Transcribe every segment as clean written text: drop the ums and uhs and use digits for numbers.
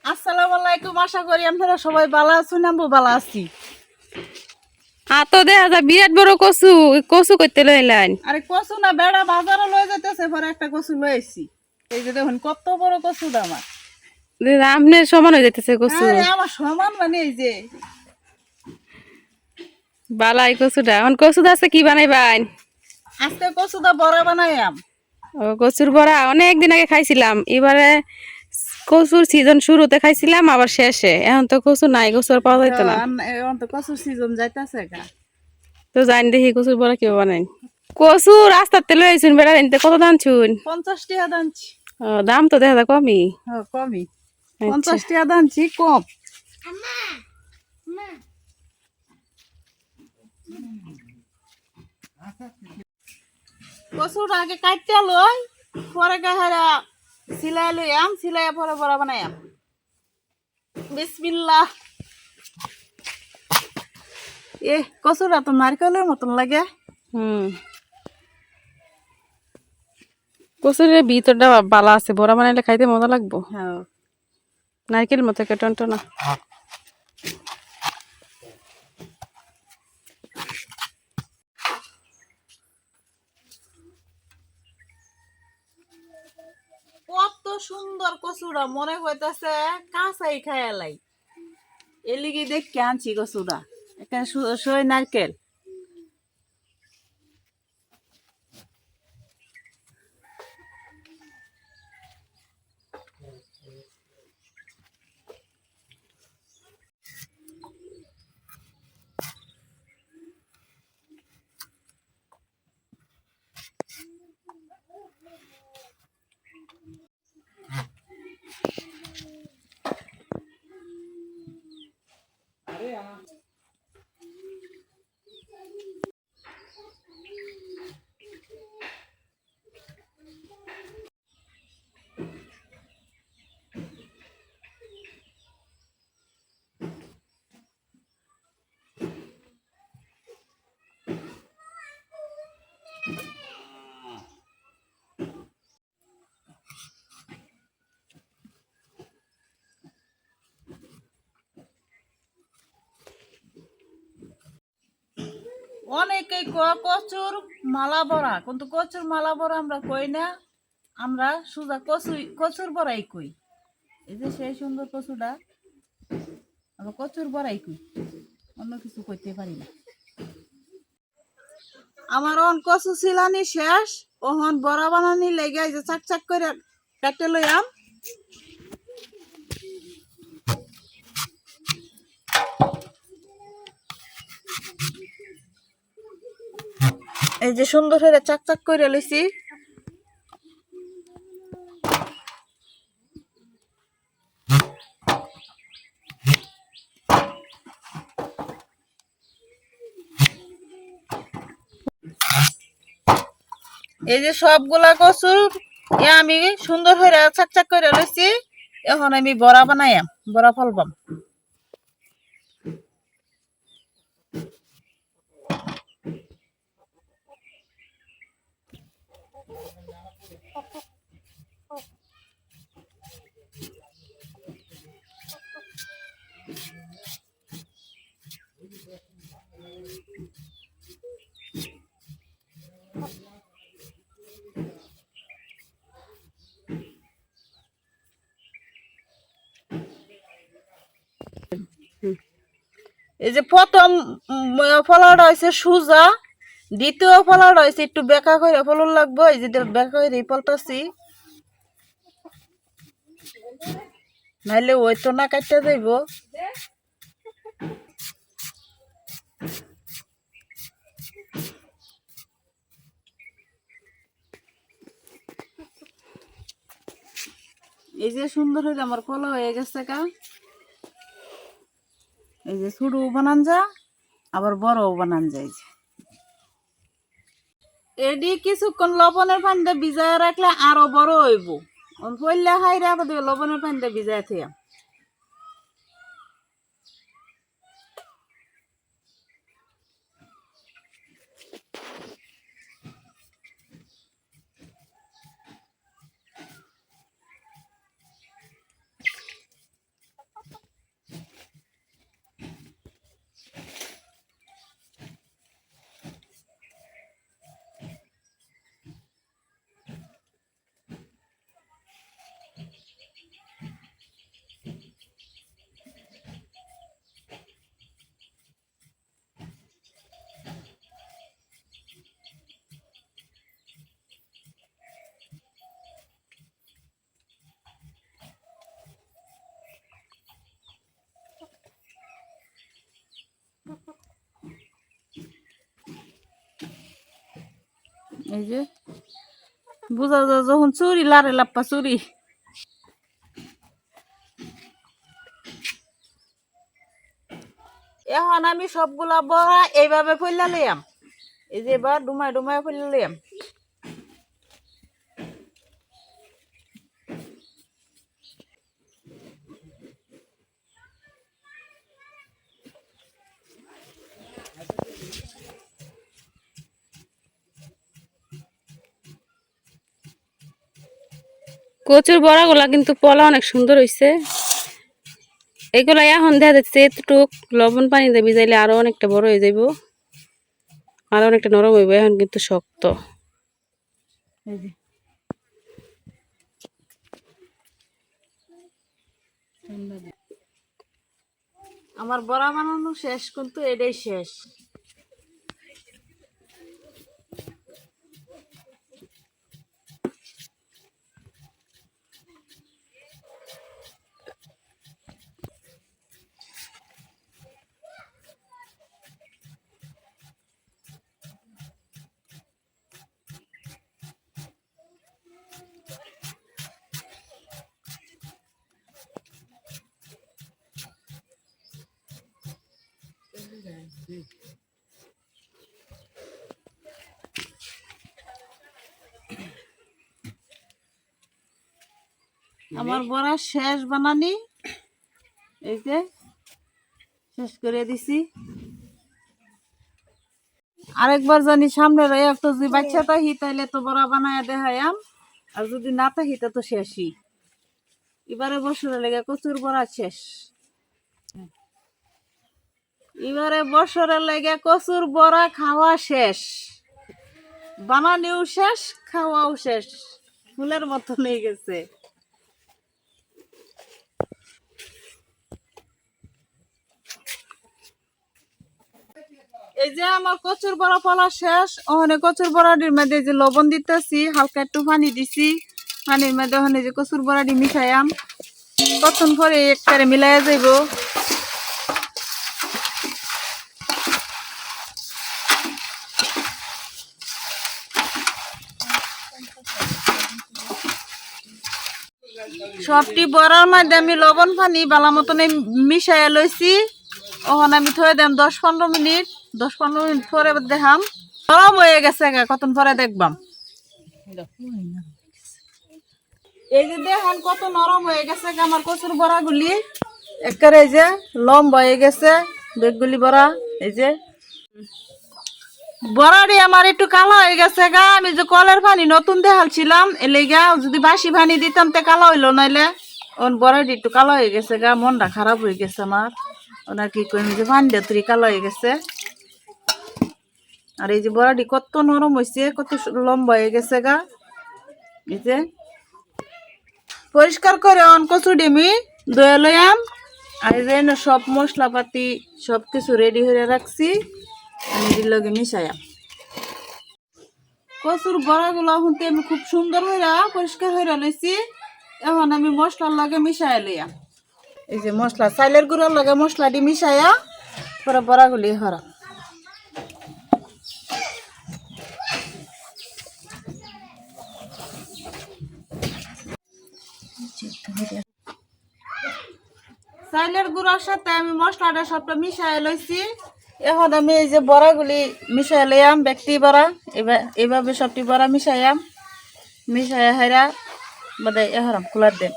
আসসালামু আলাইকুম। আশা করি আপনারা সবাই ভালো আছেন। আমি ভালো আছি। তো দেখা যায় বিরাট বড় কচু কচু করতে লইলেন। আরে কচু না বেড়া বাজারে লয়ে যেতেছে, পরে একটা কচু লয়ে আইছি। এই যে দেখুন কত বড় কচুটা আমার। আপনার সমান হয়ে যাইতেছে কচু। আরে আমার সমান মানে এই যে বালাই কচুটা এখন কচু আছে কি বানাইবান? আজকে কচুটা বড়া বানাইয়াম। ও কচুর বড়া অনেক দিন আগে খাইছিলাম, এবারে কচুর সিজন শুরুতে খাইছিলাম আবার শেষে, এখন তো কচু নাই, কচু আর পাওয়া যাইতো না। এখন তো কচুর সিজন যাইতাছে গা। তো জানি দেখি কচুর বড়া কেউ বানাই। কচু রাস্তাতে লই আইছুন বেড়া, এনতে কত দাম ছুন? 50 টাকা দানছি। দাম তো দেখা যায় কমই। হ্যাঁ কমই। আচ্ছা 50 টাকা দানছি কম। কচুটা আগে কাটতে লই, পরে গাহারা সিলাই লইয়াম, সিলাইয়া পরে বড়া বানাইয়াম। বিসমিল্লাহ। কচুরা তো নারকেলের মতন লাগে। কচুর ভিতরটা বালা আছে, বড়া বানাইলে খাইতে মজা লাগবো। হ্যাঁ নারকেল মতো কেটন না। কত সুন্দর কচুরা, মনে হইতাছে কাঁচাই খায়ালাই। এলিগি দেখে আনছি কচুরা, এখানে সই নারকেল। অনেকেই কচুর মালা বড়া, কিন্তু কচুর মালা বড়া আমরা কই না, আমরা সুজা কচুর বড়াই কই। এই যে সেই সুন্দর কচুটা আমরা কচুর বড়াই কই, অন্য কিছু কইতে পারি না। আমার অন কচু ছিলানি শেষ, ওহন বড়া বানানি লেগে যে চাক চাক করে কাটতে লইয়াম। এই যে সুন্দর করে চাক চাক করে লইছি। এই যে সবগুলা কচুর আমি সুন্দর করে চাক চাক করে লইছি। এখন আমি বড়া বানাইয়াম, বড়া ফলবাম। এই যে প্রথম ফলাটা হয়েছে সুজা, দ্বিতীয় ফলাটা হয়েছে একটু বেঁকা করে ফলন লাগবে। এই যে বেঁকা করে ফলতাছি, নাইলে ওই তো না কাটতে যাইব। এই যে সুন্দর হয়ে আমার ফল হয়ে গেছে কা। এই যে ছোট বানান যা, আবার বড় বানান যায়। এডি কিছুক্ষণ লবণের পানিতে ভিজায় রাখলে আরো বড় হইব। পড়লে খাই রাখা দেবে, লবণের পানিতে ভিজায় থিয়া। এই যে বুঝা যায় যখন চুরি লারে লাপ্পা চুরি। এখন আমি সবগুলা বড়া এইভাবে ফেললা লইয়াম, এই যে এবার ডুমায় ডুমায় ফেললা লইয়াম। কচুর বড়া গুলা কিন্তু পলা অনেক সুন্দর হয়েছে। এগুলা এখন দেখা যাচ্ছে এতটুক লবণ পানিতে ভিজাইলে আরো অনেকটা বড় হয়ে যাইব, আরো অনেকটা নরম হইব। এখন কিন্তু শক্ত। এই যে আমার বড়া বানানো শেষ, কিন্তু এটাই শেষ। আমার বড়া শেষ বানানি, এই যে শেষ করে দিছি। আরেকবার জানি সামনে রয়ে তো যদি বাচ্চা থাকি তাইলে তো বড়া বানায় দেখায়াম, আর যদি না থাকি তা তো শেষই। এবারে বছরে লেগে কচুর বড়া শেষ। এবারে বছরে লেগে কচুর বড়া খাওয়া শেষ, বানানিও শেষ, খাওয়াও শেষ, ফুলের মতো নিয়ে গেছে। এই যে আমার কচুর বড়া ফলা শেষ। ওখানে কচুর বড়াটির মধ্যে যে লবণ দিতেছি, হালকা একটু পানি দিছি, পানির মধ্যে ওখানে যে কচুর বড়াটি মিশাইয়াম, কতক্ষণ পরে একবারে মিলাইয়া যাইব। সবটি বড়ার মধ্যে আমি লবণ পানি বালা মতন মিশাইয়া লইছি। ওখানে আমি থয়ে দেম 10-15 মিনিট। 10-15 মিনিট পরে দেখাম নরম হয়ে গেছে, কতক্ষণ পরে দেখবাম। এই যে দেখেন কত নরম হয়ে গেছে আমার কচুর বড়া গুলি, একবারে এই যে লম্বা হয়ে গেছে বেগগুলি বড়া। এই যে বড়াটি আমার একটু কালো হয়ে গেছে গা, আমি যে কলের পানি নতুন দেখালছিলাম এলে গা, যদি বাসি পানি দিতাম তে কালো হইলো, নইলে ওন বড়াটি একটু কালো হয়ে গেছে গা, মনটা খারাপ হয়ে গেছে আমার। ওনার কি কই যে পানি দিয়ে কালো হয়ে গেছে। আর এই যে বড়াটি কত নরম হয়েছে, কত লম্বা হয়ে গেছে গা। এই যে পরিষ্কার করে অন কচুটি আমি ধুয়ে লইয়াম। আর এই যে সব মশলাপাতি সব কিছু রেডি হয়ে রাখছি, আমি এর লগে মিশাইয়াম। কচুর বড়াগুলো শুনতে আমি খুব সুন্দর হয়ে পরিষ্কার হয়ে লইছি। এখন আমি মশলার লগে মিশাই লইয়াম। এই যে মশলা চাইলের গুঁড়ার লগে মশলাটি মিশাইয়া পরে বড়াগুলি হরা। চাইলের গুঁড়ার সাথে আমি মশলাটা সবটা মিশাই লইছি। এখন আমি এই যে বড়াগুলি মিশাই লইয়াম, ব্যক্তি বড়া এইভাবে সবটি বড়া মিশাইয়াম, মিশাই হাইরা বাদে এহরাম খোলার দেন।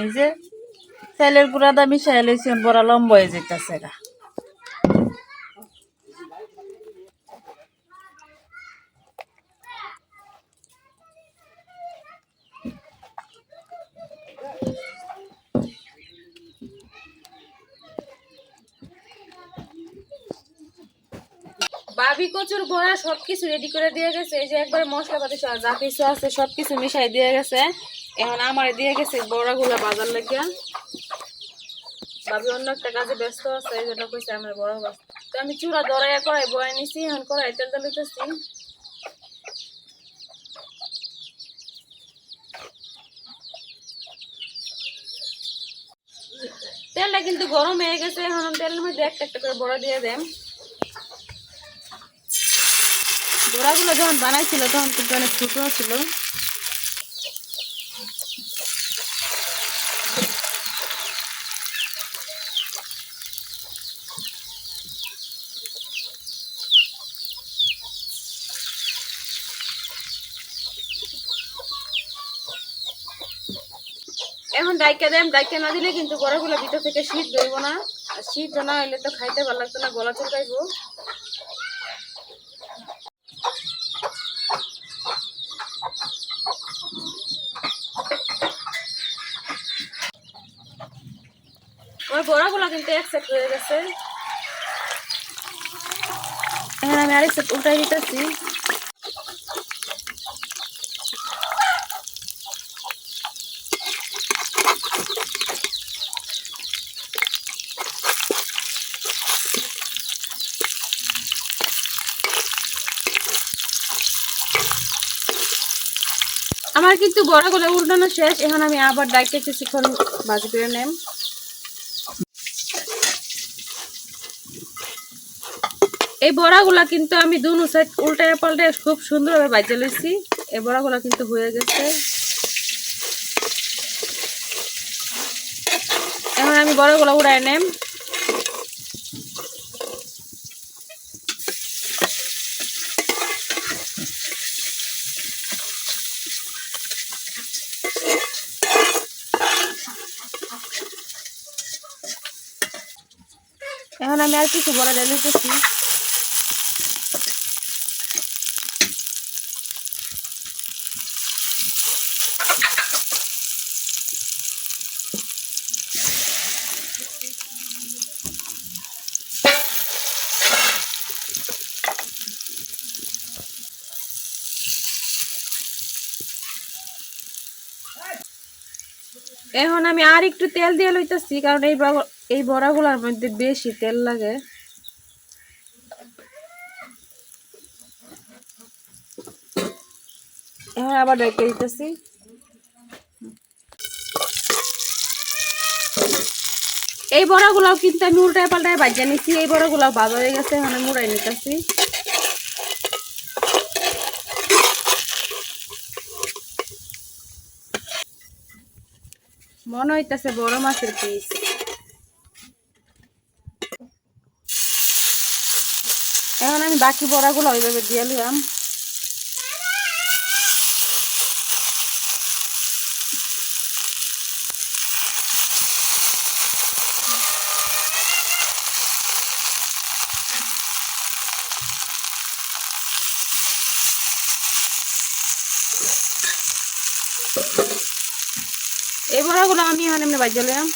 এই যে চাইলের গুঁড়াটা মিশাই লইছি, বড়া লম্বা হয়ে যেতেছে গা। ভাবি কচুর বড়া সবকিছু রেডি করে দিয়ে গেছে। এই যে একবারে মশলাপাতি সহ যা কিছু আছে সবকিছু মিশাই দিয়ে গেছে। এখন আমার দিয়ে গেছে বড়াগুলো বাজার লাগিয়া। ভাবি অন্য একটা কাজে ব্যস্ত আছে, এই জন্য কইছে আমার বড় বাস। তো আমি চূড়া দরাইয়া করাই বয়ে নিছি, এখন করাই তেল দিতেছি। তেলটা কিন্তু গরম হয়ে গেছে, এখন তেলের মধ্যে একটা একটা করে বড়া দিয়ে দেন। বড়াগুলো যখন বানাইছিল তখন কিন্তু অনেক ছোট ছিল। এখন ডাইকা দেন, ডাইকা না দিলে কিন্তু বড়াগুলো ভিতর থেকে শীত ধরবো না, আর শীত না হইলে তো খাইতে ভালো লাগতো না, গলা চুলকাইবো। আমার বড়াগুলো কিন্তু এক সেট হয়ে গেছে, এখন আমি আরেক সেট উল্টাই দিতেছি। আমার কিন্তু বড়াগুলো উল্টানো শেষ, এখন আমি আবার ডাইকে কিছুক্ষণ ভাজি করে নেব। এই বড়াগুলা কিন্তু আমি দুনো সাইড উল্টায় পাল্টায় খুব সুন্দরভাবে ভাজে লইছি। এই বড়াগুলা কিন্তু হয়ে গেছে, এখন আমি বড়াগুলা উড়াই নেব। এখন আমি আর কিছু বড়া দিয়ে নিতেছি। এখন আমি আর একটু তেল দিয়ে লইতেছি, কারণ এই বড়াগুলোর মধ্যে বেশি তেল লাগে। এখন আবার রেখে দিতেছি। এই বড়াগুলাও কিন্তু আমি উল্টায় পাল্টায় ভাজা নিচ্ছি, এই বড়াগুলাও ভাজা হয়ে গেছে, এখন আমি উড়াই নিতেছি। মনে হইতেছে বড় মাছের পিস। এখন আমি বাকি বড়াগুলো ওইভাবে দিয়ে নিলাম। এই বড়াগুলো আমি এখন এমনি ভাজা নিলাম।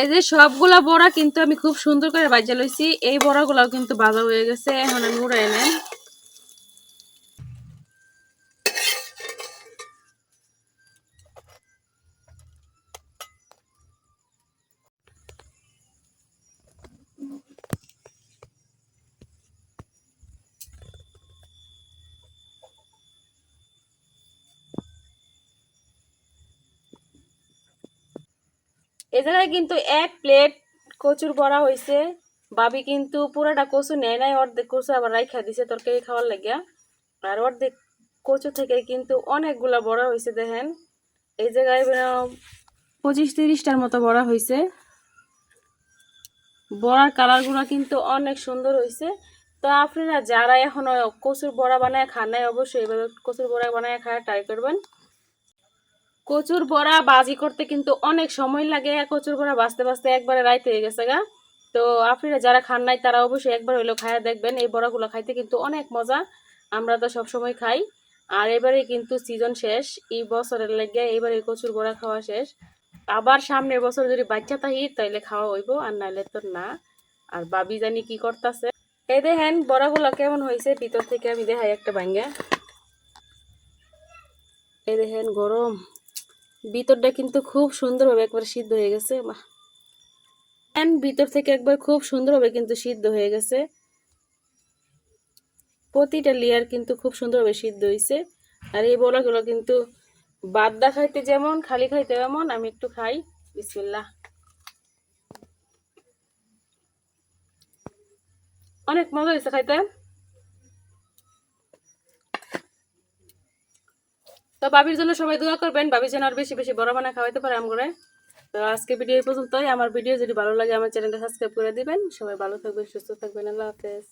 এই যে সবগুলা বড়া কিন্তু আমি খুব সুন্দর করে ভাজা লইছি, এই বড়াগুলাও কিন্তু ভাজা হয়ে গেছে, এখন আমি উড়াই নেন। এই জায়গায় কিন্তু এক প্লেট কচুর বড়া হয়েছে। ভাবি কিন্তু পুরাটা কচু নেয় নাই, অর্ধেক কচু আবার রাইখা দিছে তরকারি খাওয়ার লাগিয়া। আর অর্ধেক কচু থেকে কিন্তু অনেকগুলা বড়া হয়েছে, দেখেন এই জায়গায় 25-30টার মতো বড়া হয়েছে। বড়ার কালারগুলো কিন্তু অনেক সুন্দর হয়েছে। তো আপনারা যারা এখনো কচুর বড়া বানায় খান নাই, অবশ্যই এভাবে কচুর বড়া বানায় খাওয়া ট্রাই করবেন। কচুর বড়া বাজি করতে কিন্তু অনেক সময় লাগে, কচুর বড়া বাজতে বাজতে একবারে রাইতে হয়ে গেছে গা। তো আপনারা যারা খান নাই তারা অবশ্যই একবার হইলেও খায়া দেখবেন, এই বড়াগুলো খাইতে কিন্তু অনেক মজা, আমরা তো সব সময় খাই। আর এবারে কিন্তু সিজন শেষ, এই বছরের লেগে এবারে কচুর বড়া খাওয়া শেষ। আবার সামনের বছর যদি বাচ্চা থাকি তাইলে খাওয়া হইব, আর নাইলে তো না। আর ভাবি জানি কি করতেছে। এই দেখেন বড়াগুলো কেমন হয়েছে, ভিতর থেকে আমি দেখাই একটা ভাঙ্গা। এই দেখেন গরম, ভিতরটা কিন্তু খুব সুন্দরভাবে একবার সিদ্ধ হয়ে গেছে। ভিতর থেকে একবার খুব সুন্দরভাবে কিন্তু সিদ্ধ হয়ে গেছে। প্রতিটা লেয়ার কিন্তু খুব সুন্দরভাবে সিদ্ধ হয়েছে। আর এই বড়াগুলো কিন্তু বাদদা খাইতে যেমন, খালি খাইতে এমন। আমি একটু খাই, বিসমিল্লাহ। অনেক মজা হয়েছে খাইতে। তো ভাবির জন্য সবাই দোয়া করবেন, ভাবি যেন আর বেশি বেশি বড় বানায় খাওয়াইতে পারে আমগরে। তো আজকে ভিডিও এই পর্যন্তই। আমার ভিডিও যদি ভালো লাগে আমার চ্যানেলটা সাবস্ক্রাইব করে দিবেন। সবাই ভালো থাকবেন, সুস্থ থাকবেন। আল্লাহ হাফেজ।